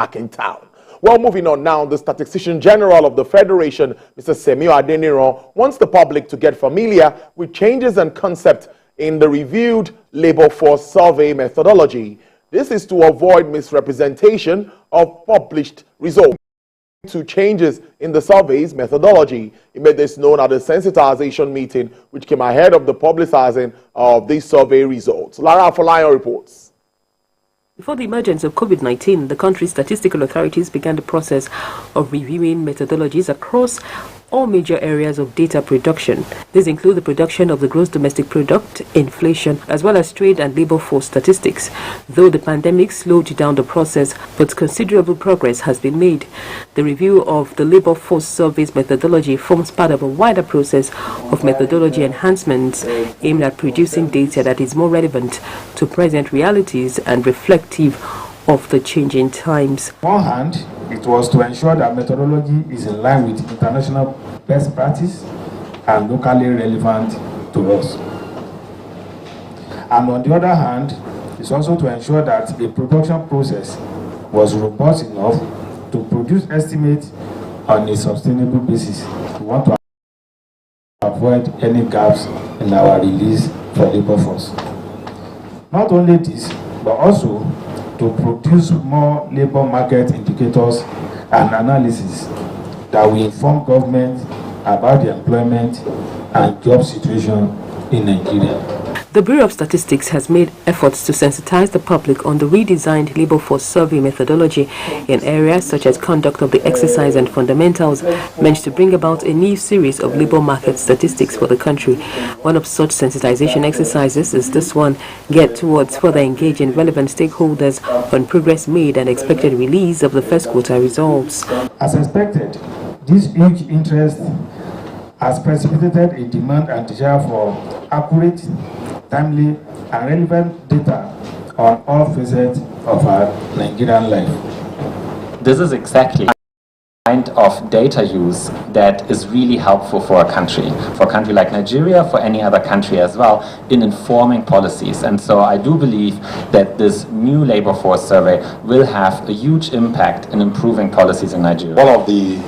back in town. Well, moving on now, the Statistician General of the Federation, Mr. Semio Adeniran, wants the public to get familiar with changes and concepts in the reviewed labor force survey methodology. This is to avoid misrepresentation of published results. To changes in the survey's methodology. He made this known at the sensitization meeting, which came ahead of the publicizing of these survey results. Lara Afolayan reports. Before the emergence of COVID-19, the country's statistical authorities began the process of reviewing methodologies across all major areas of data production. These include the production of the gross domestic product, inflation, as well as trade and labor force statistics. Though the pandemic slowed down the process, but considerable progress has been made. The review of the labor force surveys methodology forms part of a wider process of methodology enhancements aimed at producing data that is more relevant to present realities and reflective of the changing times. On one hand, it was to ensure that methodology is in line with international best practice and locally relevant to us. And on the other hand, it's also to ensure that the production process was robust enough to produce estimates on a sustainable basis. We want to avoid any gaps in our release for labor force. Not only this, but also to produce more labor market indicators and analysis that will inform government about the employment and job situation in Nigeria. The Bureau of Statistics has made efforts to sensitize the public on the redesigned labor force survey methodology in areas such as conduct of the exercise and fundamentals, meant to bring about a new series of labor market statistics for the country. One of such sensitization exercises is this one, geared towards further engaging relevant stakeholders on progress made and expected release of the first quarter results. As expected, this huge interest has precipitated a demand and desire for accurate, timely and relevant data on all facets of our Nigerian life. This is exactly the kind of data use that is really helpful for a country like Nigeria, for any other country as well, in informing policies. And so I do believe that this new labor force survey will have a huge impact in improving policies in Nigeria. One of the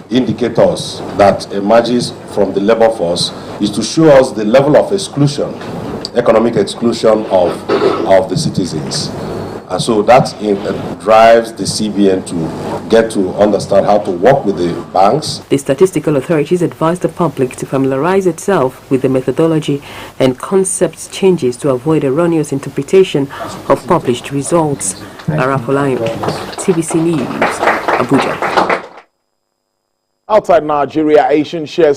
indicators that emerges from the labor force is to show us the level of exclusion, economic exclusion of the citizens. And so that drives the CBN to get to understand how to work with the banks. The statistical authorities advise the public to familiarize itself with the methodology and concept changes to avoid erroneous interpretation of published results. Lara Afolayan, TVC News, Abuja. Outside Nigeria, Asian shares